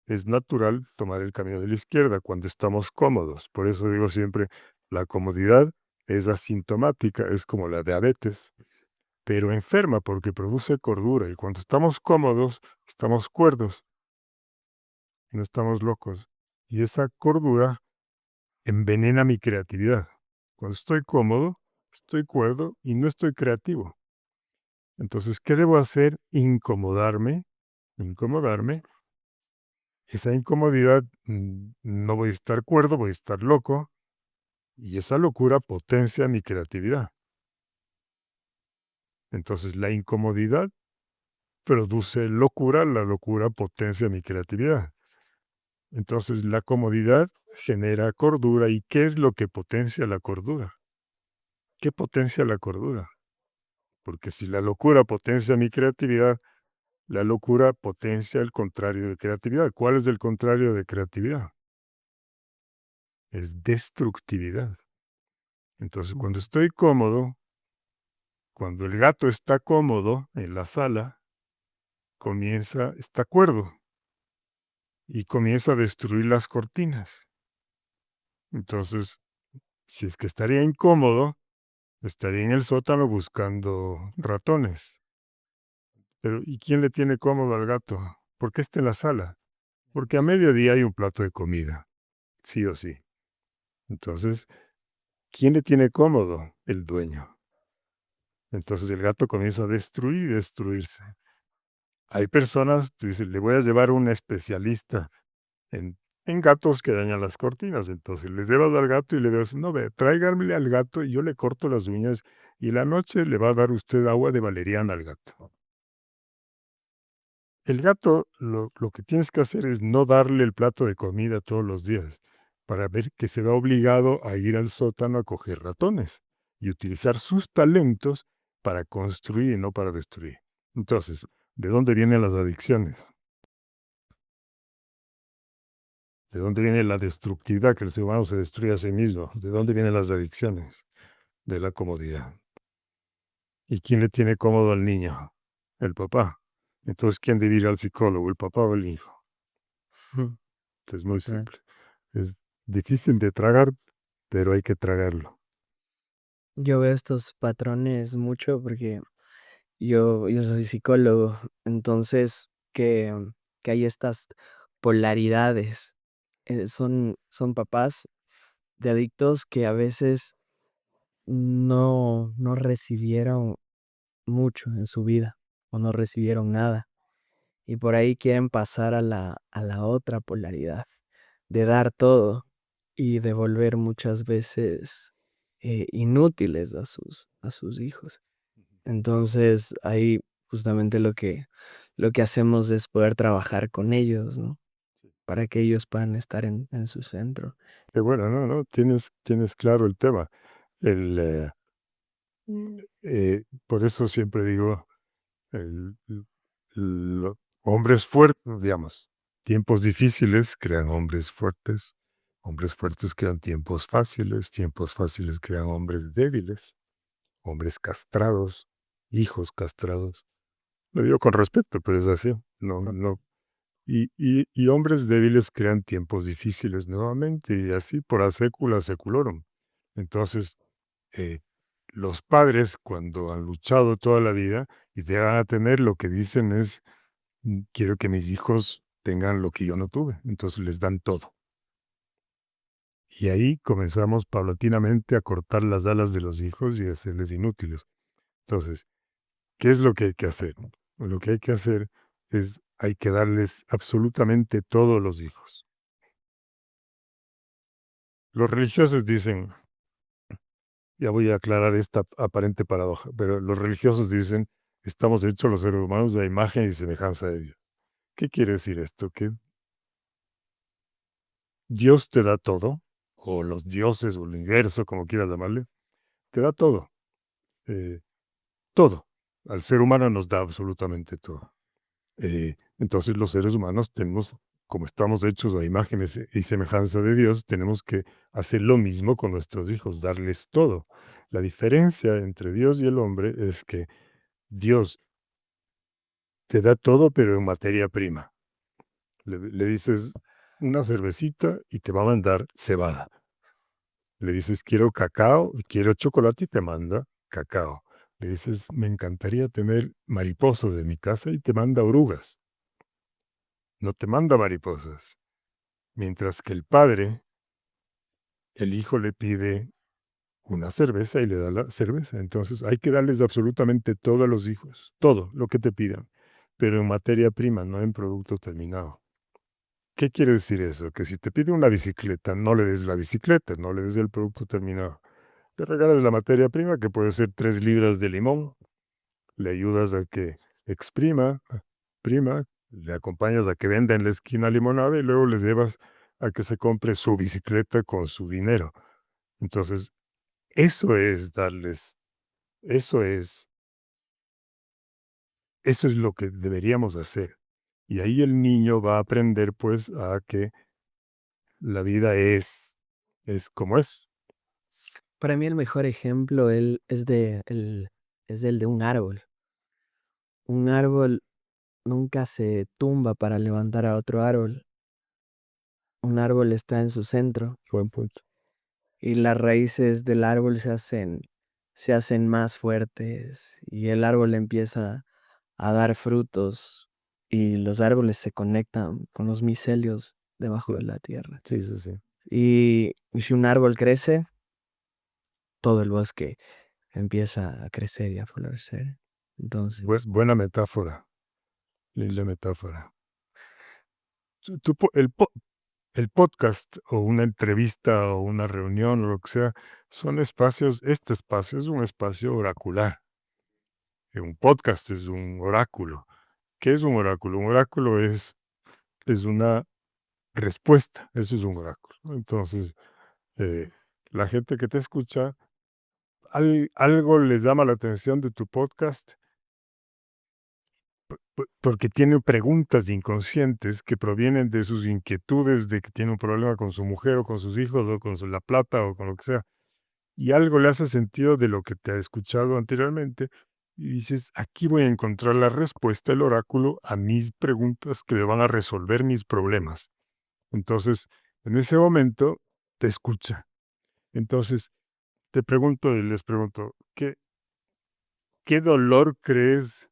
Es natural tomar el camino de la izquierda cuando estamos cómodos. Por eso digo siempre, la comodidad es asintomática, es como la diabetes, pero enferma porque produce cordura. Y cuando estamos cómodos, estamos cuerdos, no estamos locos. Y esa cordura envenena mi creatividad. Cuando estoy cómodo, estoy cuerdo y no estoy creativo. Entonces, ¿qué debo hacer? Incomodarme. Esa incomodidad, no voy a estar cuerdo, voy a estar loco, y esa locura potencia mi creatividad. Entonces, la incomodidad produce locura, la locura potencia mi creatividad. Entonces, la comodidad genera cordura. ¿Y qué es lo que potencia la cordura? ¿Qué potencia la cordura? Porque si la locura potencia mi creatividad, la locura potencia el contrario de creatividad. ¿Cuál es el contrario de creatividad? Es destructividad. Entonces, cuando estoy cómodo, cuando el gato está cómodo en la sala, está cuerdo y comienza a destruir las cortinas. Entonces, si es que estaría incómodo, estaría en el sótano buscando ratones. Pero ¿y quién le tiene cómodo al gato? ¿Por qué está en la sala? Porque a mediodía hay un plato de comida, sí o sí. Entonces, ¿Quién le tiene cómodo? El dueño. Entonces el gato comienza a destruir y destruirse. Hay personas, tú dices, le voy a llevar a un especialista en, en gatos que dañan las cortinas. Entonces le llevas al gato y le dices, no, ve, tráiganme al gato y yo le corto las uñas y la noche le va a dar usted agua de valeriana al gato. El gato, lo que tienes que hacer es no darle el plato de comida todos los días, para ver que se va obligado a ir al sótano a coger ratones y utilizar sus talentos para construir y no para destruir. Entonces, ¿de dónde vienen las adicciones? ¿De dónde viene la destructividad que el ser humano se destruye a sí mismo? ¿De dónde vienen las adicciones? De la comodidad. ¿Y quién le tiene cómodo al niño? El papá. Entonces, ¿quién debe ir al psicólogo? ¿El papá o el hijo? Ujú. Es muy Claro. simple. Es difícil de tragar, pero hay que tragarlo. Yo veo estos patrones mucho porque yo soy psicólogo, entonces que hay estas polaridades. Son papás de adictos que a veces no recibieron mucho en su vida o no recibieron nada. Y por ahí quieren pasar a la otra polaridad, de dar todo y devolver muchas veces inútiles a sus hijos. Entonces, ahí justamente lo que hacemos es poder trabajar con ellos, ¿no? Para que ellos puedan estar en su centro. Qué bueno, no, no, tienes claro el tema. El, eh, por eso siempre digo, el, l- hombres fuertes, digamos, tiempos difíciles crean hombres fuertes crean tiempos fáciles crean hombres débiles, hombres castrados, hijos castrados. Lo digo con respeto, pero es así. No, no. Y hombres débiles crean tiempos difíciles nuevamente, y así por a secula seculorum. Entonces, eh, los padres, cuando han luchado toda la vida y llegan a tener, lo que dicen es, quiero que mis hijos tengan lo que yo no tuve. Entonces les dan todo. Y ahí comenzamos paulatinamente a cortar las alas de los hijos y a hacerles inútiles. Entonces, ¿qué es lo que hay que hacer? Lo que hay que hacer es, hay que darles absolutamente todo a los hijos. Los religiosos dicen, ya voy a aclarar esta aparente paradoja, pero los religiosos dicen, estamos hechos los seres humanos de imagen y semejanza de Dios. ¿Qué quiere decir esto? Que Dios te da todo, o los dioses, o el universo, como quieras llamarle, te da todo. eh, todo. Al ser humano nos da absolutamente todo. Entonces los seres humanos tenemos, como estamos hechos a imágenes y semejanza de Dios, tenemos que hacer lo mismo con nuestros hijos, darles todo. La diferencia entre Dios y el hombre es que Dios te da todo, pero en materia prima. Le dices una cervecita y te va a mandar cebada. Le dices quiero cacao, quiero chocolate y te manda cacao. Le dices me encantaría tener mariposas en mi casa y te manda orugas. No te manda mariposas. Mientras que el hijo le pide una cerveza y le da la cerveza. Entonces hay que darles absolutamente todo a los hijos, todo lo que te pidan, pero en materia prima, no en producto terminado. ¿Qué quiere decir eso? Que si te pide una bicicleta, no le des la bicicleta, no le des el producto terminado. Le regalas la materia prima, que puede ser 3 libras de limón, le ayudas a que exprima, prima, le acompañas a que venda en la esquina limonada y luego le llevas a que se compre su bicicleta con su dinero. Entonces, eso es darles, eso es, eso es lo que deberíamos hacer. Y ahí el niño va a aprender pues a que la vida es como es. Para mí el mejor ejemplo es el de un árbol. Un árbol nunca se tumba para levantar a otro árbol. Un árbol está en su centro Buen punto. y las raíces del árbol se hacen más fuertes y el árbol empieza a dar frutos y los árboles se conectan con los micelios debajo Sí, de la tierra. sí, sí, sí. Y si un árbol crece, todo el bosque empieza a crecer y a florecer. Entonces, Buena metáfora, linda metáfora. El podcast o una entrevista o una reunión o lo que sea, son espacios, este espacio es un espacio oracular. Un podcast es un oráculo. ¿Qué es un oráculo? Un oráculo es una respuesta, eso es un oráculo, ¿no? Entonces, la gente que te escucha, algo les llama la atención de tu podcast porque tiene preguntas inconscientes que provienen de sus inquietudes de que tiene un problema con su mujer o con sus hijos o con la plata o con lo que sea. Y algo le hace sentido de lo que te ha escuchado anteriormente y dices, aquí voy a encontrar la respuesta, el oráculo, a mis preguntas que me van a resolver mis problemas. Entonces, en ese momento, te escucha. Entonces, te pregunto y les pregunto, ¿qué dolor crees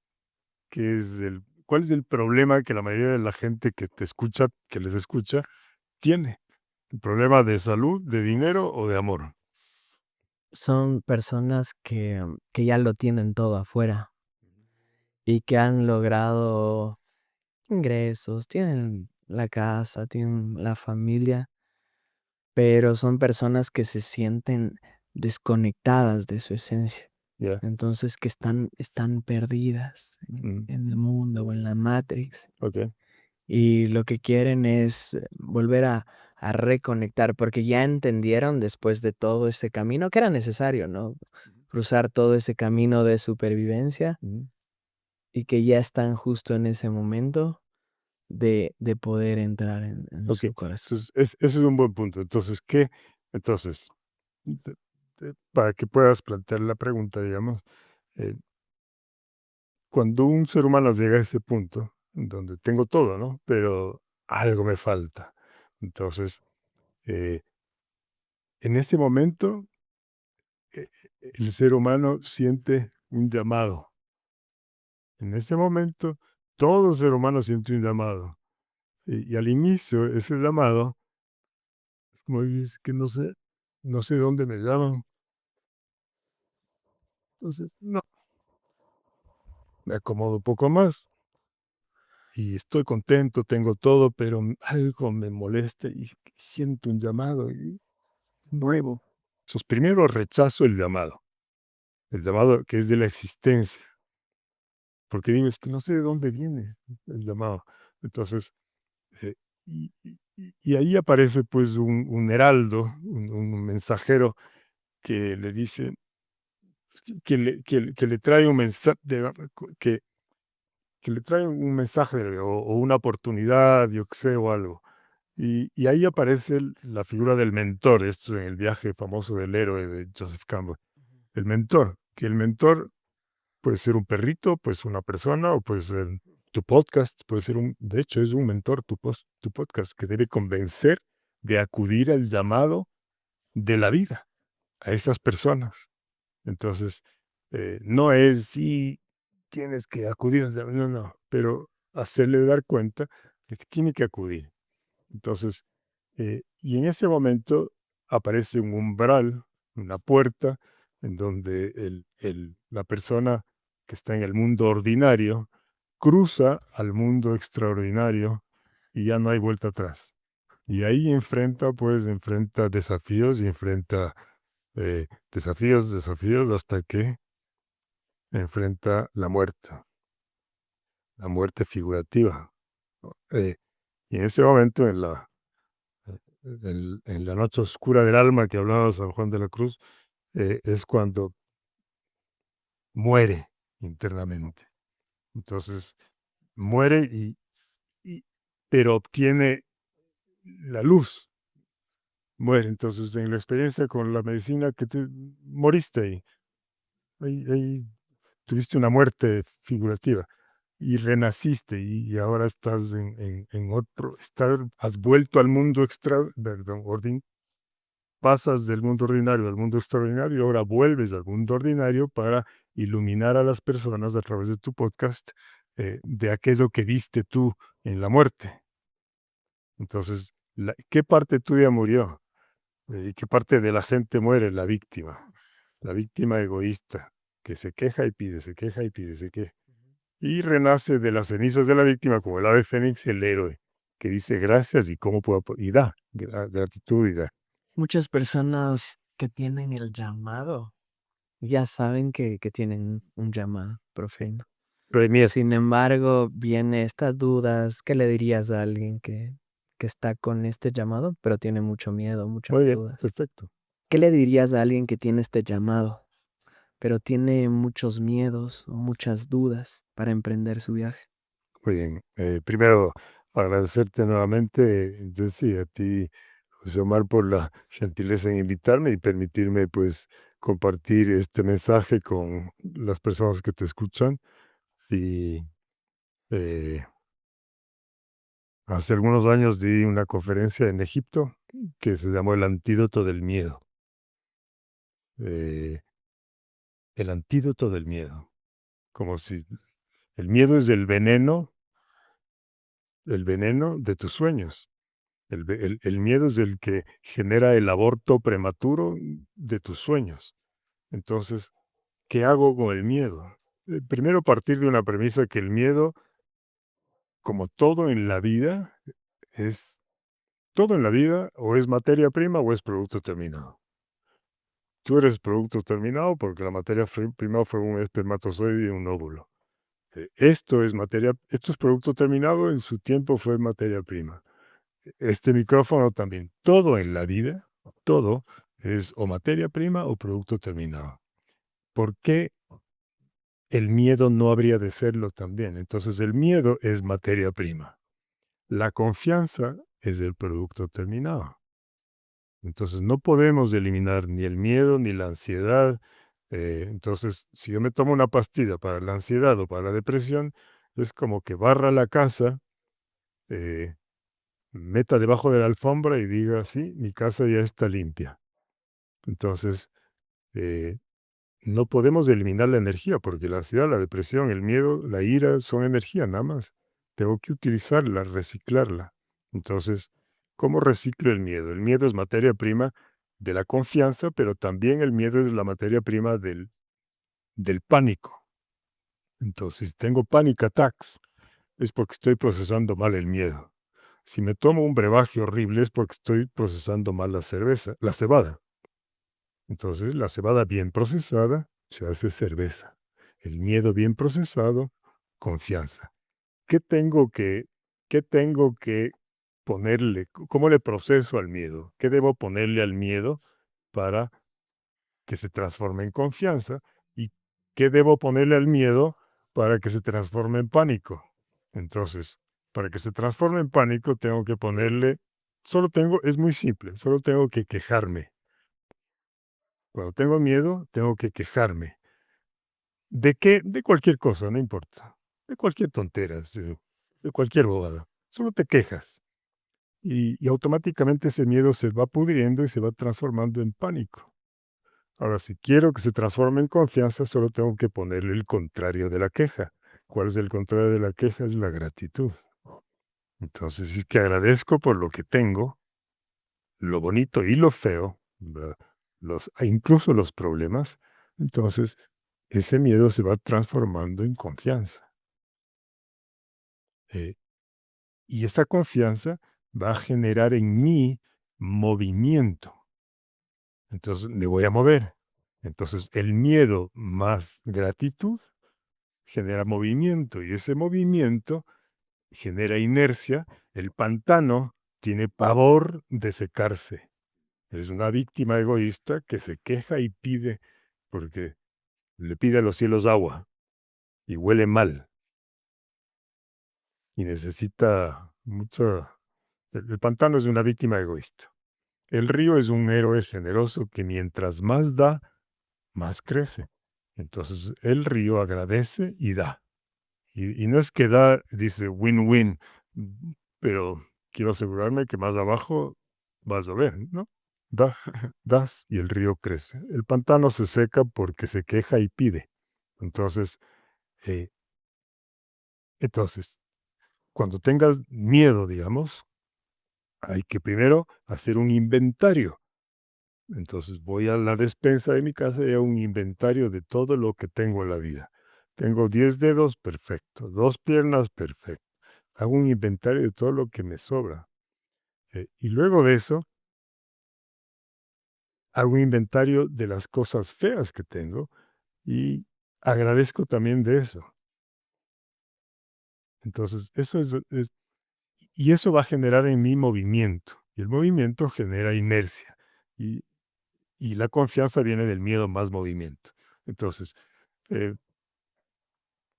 que es cuál es el problema que la mayoría de la gente que te escucha, que les escucha, tiene? ¿El problema de salud, de dinero o de amor? son personas que ya lo tienen todo afuera y que han logrado ingresos, tienen la casa, tienen la familia, pero son personas que se sienten desconectadas de su esencia. Ya. Entonces, que están perdidas Mm, en el mundo o en la Matrix, ok. y lo que quieren es volver a reconectar, porque ya entendieron después de todo ese camino que era necesario, ¿no? Cruzar todo ese camino de supervivencia Mm, y que ya están justo en ese momento de poder entrar en ok. su corazón. Entonces, ese es un buen punto. Entonces, ¿qué? Entonces, para que puedas plantear la pregunta, digamos, eh, cuando un ser humano llega a ese punto, en donde tengo todo, ¿no? Pero algo me falta. Entonces, eh, en ese momento, eh, el ser humano siente un llamado. En ese momento, todo ser humano siente un llamado. Y al inicio, ese llamado, es como dices que no sé dónde me llaman. Entonces, no, me acomodo un poco más y estoy contento, tengo todo, pero algo me molesta y siento un llamado nuevo. Entonces, primero rechazo el llamado que es de la existencia, porque digo, es que no sé de dónde viene el llamado. Entonces, eh, y ahí aparece pues un heraldo, un mensajero que le dice, que le trae un mensaje, que, que le trae un mensaje o una oportunidad, yo qué sé, o algo. Y ahí aparece la figura del mentor, esto en el viaje famoso del héroe de Joseph Campbell. El mentor, que el mentor puede ser un perrito, puede ser una persona, o puede ser tu podcast, puede ser de hecho es un mentor tu podcast, que debe convencer de acudir al llamado de la vida a esas personas. Entonces, no es si tienes que acudir, no, no, pero hacerle dar cuenta de que tiene que acudir. Entonces, y en ese momento aparece un umbral, una puerta, en donde la persona que está en el mundo ordinario cruza al mundo extraordinario y ya no hay vuelta atrás. Y ahí enfrenta desafíos y enfrenta desafíos hasta que enfrenta la muerte figurativa, ¿no? Y en ese momento, en la noche oscura del alma que hablaba San Juan de la Cruz, es cuando muere internamente. Entonces, muere y- pero obtiene la luz, muere. Entonces, en la experiencia con la medicina que te moriste ahí tuviste una muerte figurativa y renaciste y ahora estás en otro, has vuelto al mundo perdón, pasas del mundo ordinario al mundo extraordinario y ahora vuelves al mundo ordinario para iluminar a las personas a través de tu podcast de aquello que viste tú en la muerte. Entonces, ¿qué parte tuya murió? ¿Y qué parte de la gente muere? La víctima. la víctima egoísta, que se queja y pide, se queja y pide, se queja. Y renace de las cenizas de la víctima como el ave fénix, el héroe, que dice gracias y cómo puedo, y da, gratitud y da. Muchas personas que tienen el llamado ya saben que tienen un llamado profano. Pero hay miedo. Sin embargo, viene estas dudas. ¿Qué le dirías a alguien que está con este llamado, pero tiene mucho miedo, muchas Muy bien, dudas? perfecto. ¿Qué le dirías a alguien que tiene este llamado, pero tiene muchos miedos o muchas dudas para emprender su viaje? Muy bien. Primero, agradecerte nuevamente, entonces sí, a ti, José Omar, por la gentileza en invitarme y permitirme, pues, compartir este mensaje con las personas que te escuchan. Y eh, hace algunos años di una conferencia en Egipto que se llamó El antídoto del miedo. Eh, el antídoto del miedo. Como si el miedo es el veneno de tus sueños. El miedo es el que genera el aborto prematuro de tus sueños. Entonces, ¿qué hago con el miedo? Primero partir de una premisa que el miedo, como todo en la vida, es todo en la vida o es materia prima o es producto terminado. Tú eres producto terminado porque la materia prima fue un espermatozoide y un óvulo. Esto es producto terminado, en su tiempo fue materia prima. Este micrófono también. Todo en la vida, todo es o materia prima o producto terminado. ¿Por qué el miedo no habría de serlo también? Entonces el miedo es materia prima. La confianza es el producto terminado. Entonces no podemos eliminar ni el miedo ni la ansiedad. Entonces, si yo me tomo una pastilla para la ansiedad o para la depresión, es como que barra la casa, eh, meta debajo de la alfombra y diga, sí, mi casa ya está limpia. Entonces, eh, no podemos eliminar la energía porque la ansiedad, la depresión, el miedo, la ira son energía nada más. Tengo que utilizarla, reciclarla. Entonces, ¿cómo reciclo el miedo? El miedo es materia prima de la confianza, pero también el miedo es la materia prima del pánico. Entonces, si tengo panic attacks, es porque estoy procesando mal el miedo. Si me tomo un brebaje horrible es porque estoy procesando mal la cerveza, la cebada. Entonces, la cebada bien procesada se hace cerveza. El miedo bien procesado, confianza. ¿Qué tengo que, qué tengo que ponerle? ¿Cómo le proceso al miedo? ¿Qué debo ponerle al miedo para que se transforme en confianza? ¿Y qué debo ponerle al miedo para que se transforme en pánico? Entonces, para que se transforme en pánico, tengo que ponerle, es muy simple, solo tengo que quejarme. Cuando tengo miedo, tengo que quejarme. ¿De qué? De cualquier cosa, no importa. De cualquier tontera, de cualquier bobada. Solo te quejas. Y automáticamente ese miedo se va pudriendo y se va transformando en pánico. Ahora, si quiero que se transforme en confianza, solo tengo que ponerle el contrario de la queja. ¿Cuál es el contrario de la queja? Es la gratitud. Entonces, es que agradezco por lo que tengo, lo bonito y lo feo, ¿verdad? Incluso los problemas. Entonces, ese miedo se va transformando en confianza. Eh, y esa confianza va a generar en mí movimiento. Entonces, me voy a mover. Entonces, el miedo más gratitud genera movimiento y ese movimiento genera inercia. El pantano tiene pavor de secarse. Es una víctima egoísta que se queja y pide porque le pide a los cielos agua y huele mal y necesita mucha... El pantano es una víctima egoísta. El río es un héroe generoso que mientras más da, más crece. Entonces el río agradece y da. Y no es que da, dice win-win, pero quiero asegurarme que más abajo va a llover, ¿no? Da, das y el río crece. El pantano se seca porque se queja y pide. Entonces, eh, entonces, cuando tengas miedo, digamos, hay que primero hacer un inventario Entonces voy a la despensa de mi casa y hago un inventario de todo lo que tengo en la vida. Tengo 10 dedos, perfecto. 2 piernas, perfecto. Hago un inventario de todo lo que me sobra. Y luego de eso, hago un inventario de las cosas feas que tengo y agradezco también de eso. Entonces, y eso va a generar en mí movimiento. Y el movimiento genera inercia. Y, y la confianza viene del miedo más movimiento. Entonces, eh,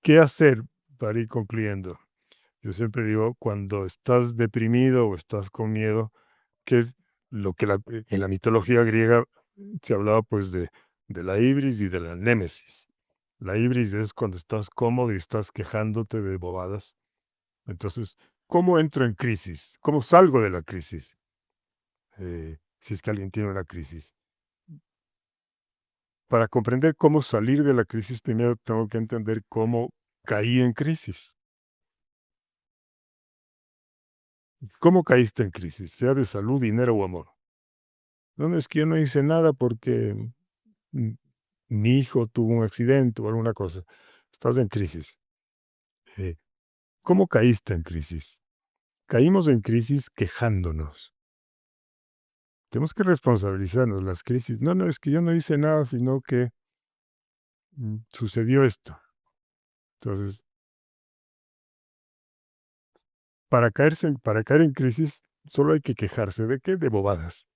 ¿qué hacer para ir concluyendo? Yo siempre digo, cuando estás deprimido o estás con miedo, que es lo que en la mitología griega se hablaba pues de la ibris y de la némesis. La ibris es cuando estás cómodo y estás quejándote de bobadas. Entonces, ¿cómo entro en crisis? ¿Cómo salgo de la crisis? Si es que alguien tiene una crisis. Para comprender cómo salir de la crisis, primero tengo que entender cómo caí en crisis. ¿Cómo caíste en crisis? Sea de salud, dinero o amor. No, es que yo no hice nada porque mm, mi hijo tuvo un accidente o alguna cosa. Estás en crisis. Eh, ¿Cómo caíste en crisis? Caímos en crisis quejándonos. Tenemos que responsabilizarnos las crisis. No, es que yo no hice nada, sino que sucedió esto. Entonces, para caer en crisis, solo hay que quejarse. ¿De qué? De bobadas.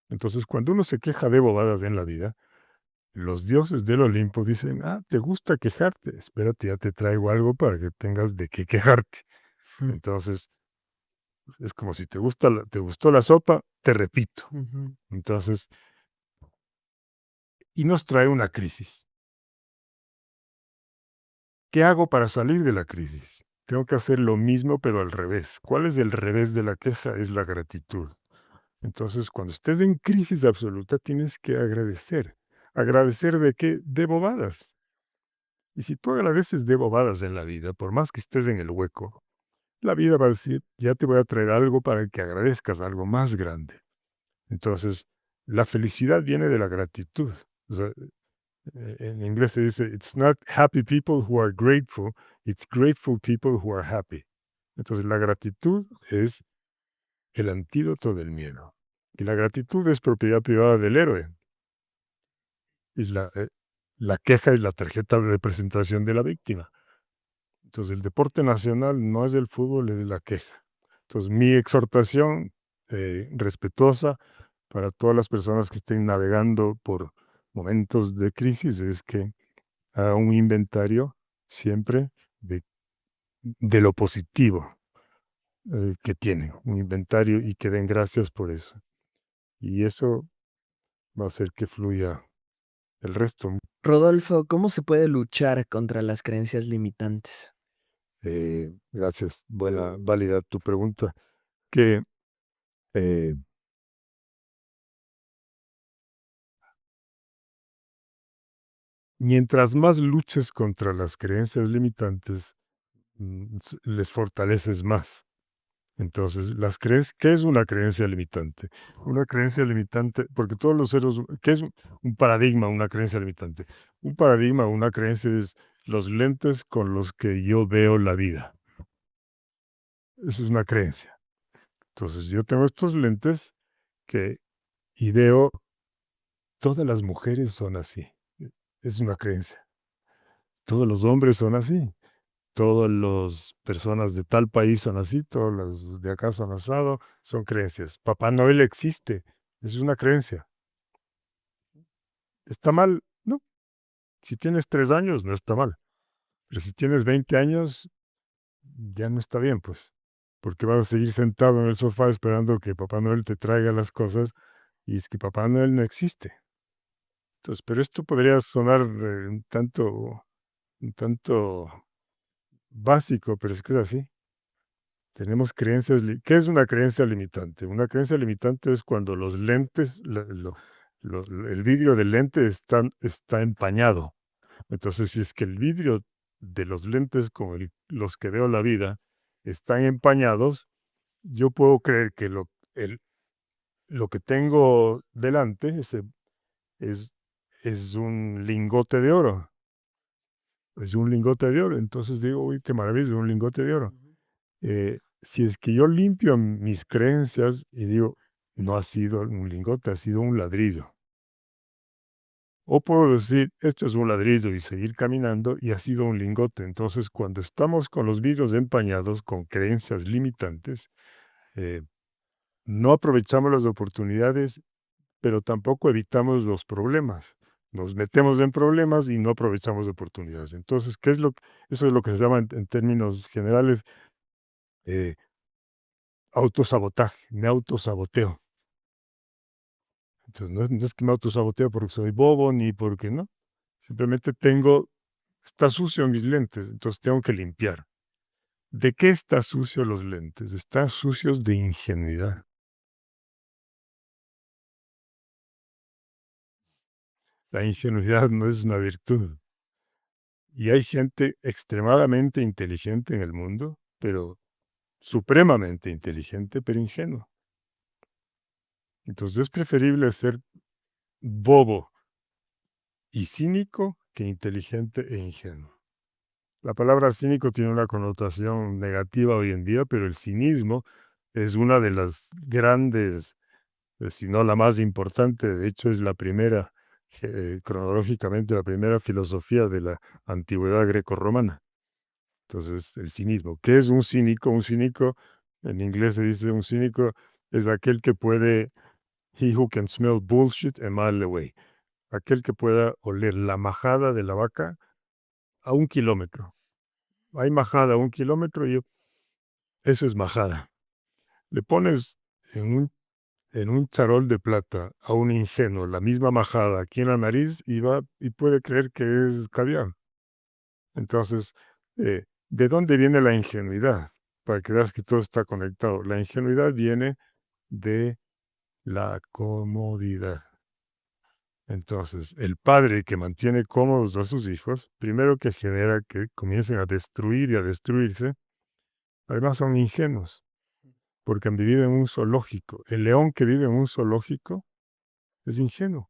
Entonces, cuando uno se queja de bobadas en la vida, los dioses del Olimpo dicen, ¿te gusta quejarte? Espérate, ya te traigo algo para que tengas de qué quejarte. Mm, Entonces, es como si te gustó la sopa, te repito. ujú. Entonces, y nos trae una crisis. ¿Qué hago para salir de la crisis? Tengo que hacer lo mismo, pero al revés. ¿Cuál es el revés de la queja? Es la gratitud. Entonces, cuando estés en crisis absoluta, tienes que agradecer. ¿Agradecer de qué? De bobadas. Y si tú agradeces de bobadas en la vida, por más que estés en el hueco, la vida va a decir, ya te voy a traer algo para que agradezcas algo más grande. Entonces, la felicidad viene de la gratitud. O sea, en inglés se dice, it's not happy people who are grateful, it's grateful people who are happy. Entonces, la gratitud es el antídoto del miedo. Y la gratitud es propiedad privada del héroe. Y la queja es la tarjeta de presentación de la víctima. Entonces, el deporte nacional no es el fútbol, es la queja. Entonces, mi exhortación respetuosa para todas las personas que estén navegando por momentos de crisis es que haga un inventario siempre de lo positivo que tienen, un inventario y que den gracias por eso. Y eso va a hacer que fluya el resto. Rodolfo, ¿cómo se puede luchar contra las creencias limitantes? Gracias, buena, válida tu pregunta. Que eh, mientras más luches contra las creencias limitantes, les fortaleces más. Entonces, ¿qué es una creencia limitante? Una creencia limitante, porque todos los seres, ¿qué es un paradigma, una creencia limitante? Un paradigma, una creencia es los lentes con los que yo veo la vida. Eso es una creencia. Entonces, yo tengo estos lentes que, y veo, todas las mujeres son así. Es una creencia. Todos los hombres son así. Todas las personas de tal país son así, todos los de acá son asado, son creencias. Papá Noel existe, es una creencia. ¿Está mal? No. Si tienes 3 años, no está mal. Pero si tienes 20 años, ya no está bien, pues. Porque vas a seguir sentado en el sofá esperando que Papá Noel te traiga las cosas y es que Papá Noel no existe. Entonces, pero esto podría sonar un tanto básico, pero es que es así. Tenemos creencias. ¿Qué es una creencia limitante? Una creencia limitante es cuando los lentes, el vidrio del lente está empañado. Entonces, si es que el vidrio de los lentes con los que veo la vida están empañados, yo puedo creer que lo que tengo delante es, es un lingote de oro. Es un lingote de oro. Entonces digo, uy, qué maravilla, un lingote de oro. Si es que yo limpio mis creencias y digo, no ha sido un lingote, ha sido un ladrillo. O puedo decir, esto es un ladrillo y seguir caminando y ha sido un lingote. Entonces, cuando estamos con los vidrios empañados, con creencias limitantes, eh, no aprovechamos las oportunidades, pero tampoco evitamos los problemas. Nos metemos en problemas y no aprovechamos oportunidades. Entonces, eso es lo que se llama en términos generales eh, autosabotaje, me autosaboteo. Entonces, no es que me autosaboteo porque soy bobo ni porque no. Simplemente está sucio mis lentes, entonces tengo que limpiar. ¿De qué está sucio los lentes? Están sucios de ingenuidad. La ingenuidad no es una virtud. Y hay gente extremadamente inteligente en el mundo, pero supremamente inteligente, pero ingenuo. Entonces es preferible ser bobo y cínico que inteligente e ingenuo. La palabra cínico tiene una connotación negativa hoy en día, pero el cinismo es una de las grandes, si no la más importante, de hecho es la primera, cronológicamente, la primera filosofía de la antigüedad grecorromana. Entonces, el cinismo. ¿Qué es un cínico? Un cínico, en inglés se dice un cínico, es aquel que puede, he who can smell bullshit a mile away. Aquel que pueda oler la majada de la vaca a 1 kilómetro. Hay majada a 1 kilómetro y eso es majada. Le pones en un charol de plata a un ingenuo la misma majada aquí en la nariz y puede creer que es caviar. Entonces, ¿de dónde viene la ingenuidad? Para que veas que todo está conectado. La ingenuidad viene de la comodidad. Entonces, el padre que mantiene cómodos a sus hijos, primero que genera que comiencen a destruir y a destruirse, además son ingenuos, porque han vivido en un zoológico. El león que vive en un zoológico es ingenuo.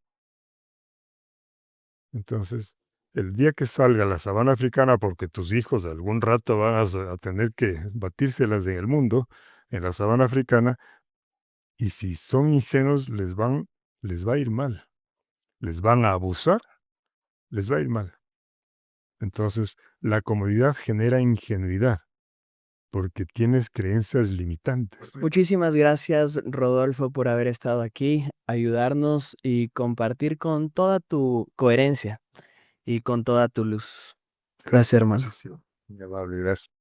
Entonces, el día que salga a la sabana africana, porque tus hijos algún rato van a tener que batírselas en el mundo, en la sabana africana, y si son ingenuos, les va a ir mal. Les van a abusar, les va a ir mal. Entonces, la comodidad genera ingenuidad, porque tienes creencias limitantes. Muchísimas gracias, Rodolfo, por haber estado aquí, ayudarnos y compartir con toda tu coherencia y con toda tu luz. Gracias, hermano. Muchísimo. Muy amable, gracias.